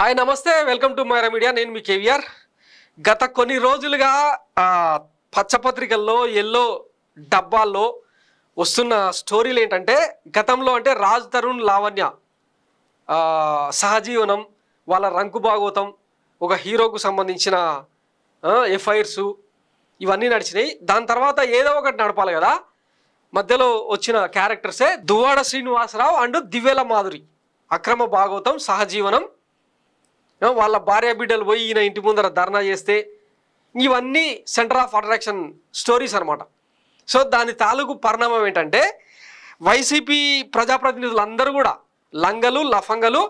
hi నమస్తే welcome to Myra Media నేను మీ కేవీఆర్ గత కొన్ని రోజులుగా పచ్చపత్రికల్లో ఎల్లో డబ్బాల్లో వస్తున్న స్టోరీలు ఏంటంటే గతంలో అంటే రాజ్ తరుణ్ లావణ్య సహజీవనం వాళ్ళ రంకు భాగవతం ఒక హీరోకు సంబంధించిన ఎఫ్ఐఆర్స్ ఇవన్నీ నడిచినాయి దాని తర్వాత ఏదో ఒకటి నడపాలి కదా మధ్యలో వచ్చిన క్యారెక్టర్సే దువ్వాడ శ్రీనివాసరావు అండ్ దివ్యల మాధురి అక్రమ భాగవతం సహజీవనం వాళ్ళ భార్య బిడ్డలు పోయి ఈయన ఇంటి ముందర ధర్నా చేస్తే ఇవన్నీ సెంటర్ ఆఫ్ అట్రాక్షన్ స్టోరీస్ అనమాట సో దాని తాలూకు పరిణామం ఏంటంటే వైసీపీ ప్రజాప్రతినిధులు అందరూ కూడా లంగలు లఫంగలు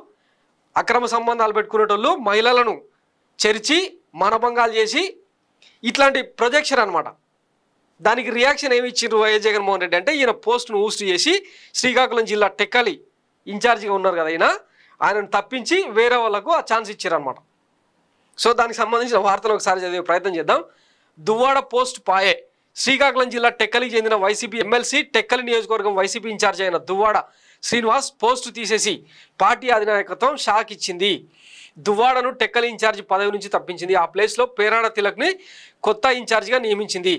అక్రమ సంబంధాలు పెట్టుకునేటోళ్ళు మహిళలను చెరిచి మానభంగాలు చేసి ఇట్లాంటి ప్రొజెక్షన్ అనమాట దానికి రియాక్షన్ ఏమి ఇచ్చిండ్రు వైఎస్ జగన్మోహన్ రెడ్డి అంటే ఈయన పోస్ట్ను ఊస్ట్ చేసి శ్రీకాకుళం జిల్లా టెక్కలి ఇన్ఛార్జిగా ఉన్నారు కదా ఆయనను తప్పించి వేరే వాళ్ళకు ఆ ఛాన్స్ ఇచ్చారనమాట సో దానికి సంబంధించిన వార్తలు ఒకసారి చదివే ప్రయత్నం చేద్దాం దువ్వాడ పోస్ట్ పాయే శ్రీకాకుళం జిల్లా టెక్కలికి చెందిన వైసీపీ ఎమ్మెల్సీ టెక్కలి నియోజకవర్గం వైసీపీ ఇన్ఛార్జ్ అయిన దువ్వాడ శ్రీనివాస్ పోస్టు తీసేసి పార్టీ అధినాయకత్వం షాక్ ఇచ్చింది దువ్వాడను టెక్కలి ఇన్ఛార్జి పదవి నుంచి తప్పించింది ఆ ప్లేస్లో పేరాడ తిలక్ని కొత్త ఇన్ఛార్జిగా నియమించింది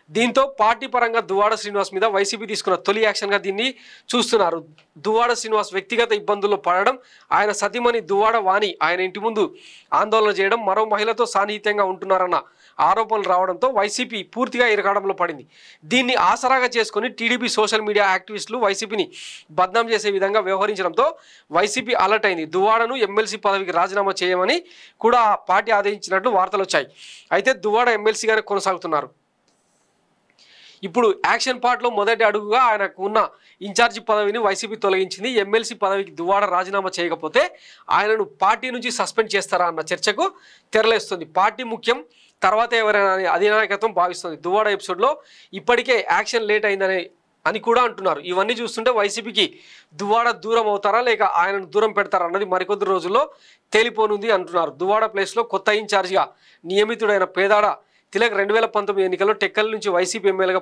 దీంతో పార్టీ పరంగా దువ్వాడ శ్రీనివాస్ మీద వైసీపీ తీసుకున్న తొలి యాక్షన్గా దీన్ని చూస్తున్నారు దువ్వాడ శ్రీనివాస్ వ్యక్తిగత ఇబ్బందుల్లో పడడం ఆయన సతీమణి దువ్వాడ వాణి ఆయన ఇంటి ముందు ఆందోళన చేయడం మరో మహిళతో సాన్నిహిత్యంగా ఉంటున్నారన్న ఆరోపణలు రావడంతో వైసీపీ పూర్తిగా ఇరకాడంలో పడింది దీన్ని ఆసరాగా చేసుకుని టీడీపీ సోషల్ మీడియా యాక్టివిస్టులు వైసీపీని బద్నాం చేసే విధంగా వ్యవహరించడంతో వైసీపీ అలర్ట్ అయింది దువ్వాడను ఎమ్మెల్సీ పదవికి రాజీనామా చేయమని కూడా పార్టీ ఆదేశించినట్లు వార్తలు వచ్చాయి అయితే దువ్వాడ ఎమ్మెల్సీగానే కొనసాగుతున్నారు ఇప్పుడు యాక్షన్ పార్ట్లో మొదటి అడుగుగా ఆయనకు ఉన్న ఇన్ఛార్జి పదవిని వైసీపీ తొలగించింది ఎమ్మెల్సీ పదవికి దువ్వాడ రాజీనామా చేయకపోతే ఆయనను పార్టీ నుంచి సస్పెండ్ చేస్తారా అన్న చర్చకు తెరలేస్తుంది పార్టీ ముఖ్యం తర్వాత ఎవరైనా అధినాయకత్వం భావిస్తుంది దువ్వాడ ఎపిసోడ్లో ఇప్పటికే యాక్షన్ లేట్ అని కూడా అంటున్నారు ఇవన్నీ చూస్తుంటే వైసీపీకి దువ్వాడ దూరం అవుతారా లేక ఆయనను దూరం పెడతారా అన్నది మరికొద్ది రోజుల్లో తేలిపోనుంది అంటున్నారు దువ్వాడ ప్లేస్లో కొత్త ఇన్ఛార్జిగా నియమితుడైన పేదాడ తిలక్ 2019 ఎన్నికల్లో టెక్కల్ నుంచి వైసీపీ ఎమ్మెల్యేగా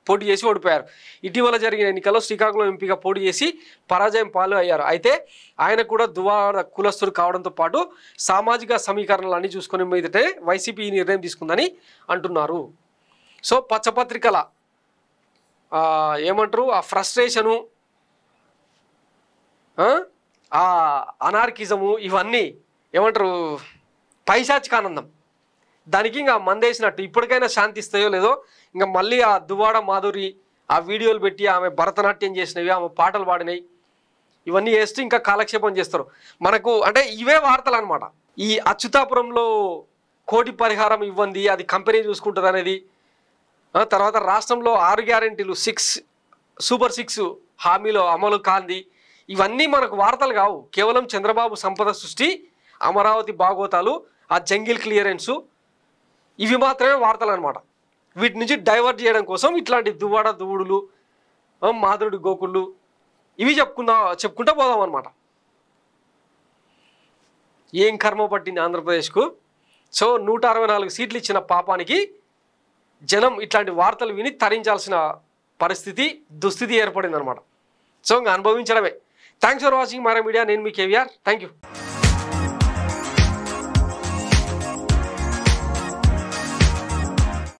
పోటీ చేసి ఓడిపోయారు ఇటీవల జరిగిన ఎన్నికల్లో శ్రీకాకుళం ఎంపీగా పోటీ చేసి పరాజయం పాలు అయ్యారు అయితే ఆయన కూడా దువ్వాడ కులస్తుడు కావడంతో పాటు సామాజిక సమీకరణలు అన్నీ చూసుకునే మీదటే వైసీపీ ఈ నిర్ణయం తీసుకుందని అంటున్నారు సో పచ్చపత్రికల ఏమంటారు ఆ ఫ్రస్ట్రేషను ఆ అనార్కిజము ఇవన్నీ ఏమంటారు పైశాచికానందం దానికి ఇంకా మందేసినట్టు ఇప్పటికైనా శాంతి ఇస్తాయో లేదో ఇంకా మళ్ళీ ఆ దువ్వాడ మాధురి ఆ వీడియోలు పెట్టి ఆమె భరతనాట్యం చేసినవి ఆమె పాటలు పాడినవి ఇవన్నీ వేస్తూ ఇంకా కాలక్షేపం చేస్తారు మనకు అంటే ఇవే వార్తలు అనమాట ఈ అచ్యుతాపురంలో కోటి పరిహారం ఇవ్వండి అది కంపెనీ చూసుకుంటుంది అనేది తర్వాత రాష్ట్రంలో 6 గ్యారెంటీలు 6 సూపర్ 6 హామీలో అమలు కాంది ఇవన్నీ మనకు వార్తలు కావు కేవలం చంద్రబాబు సంపద సృష్టి అమరావతి భాగోతాలు ఆ జంగిల్ క్లియరెన్సు ఇవి మాత్రమే వార్తలు అనమాట వీటి నుంచి డైవర్ట్ చేయడం కోసం ఇట్లాంటి దువ్వాడ దువ్వుడులు మాధురుడు గోకుళ్ళు ఇవి చెప్పుకుంటా పోదాం అనమాట ఏం కర్మ పట్టింది ఆంధ్రప్రదేశ్కు సో 164 సీట్లు ఇచ్చిన పాపానికి జనం ఇట్లాంటి వార్తలు విని తరించాల్సిన దుస్థితి ఏర్పడింది అనమాట సో ఇంకా అనుభవించడమే thanks for watching Myra Media నేను మీ కేవీఆర్ థ్యాంక్ యూ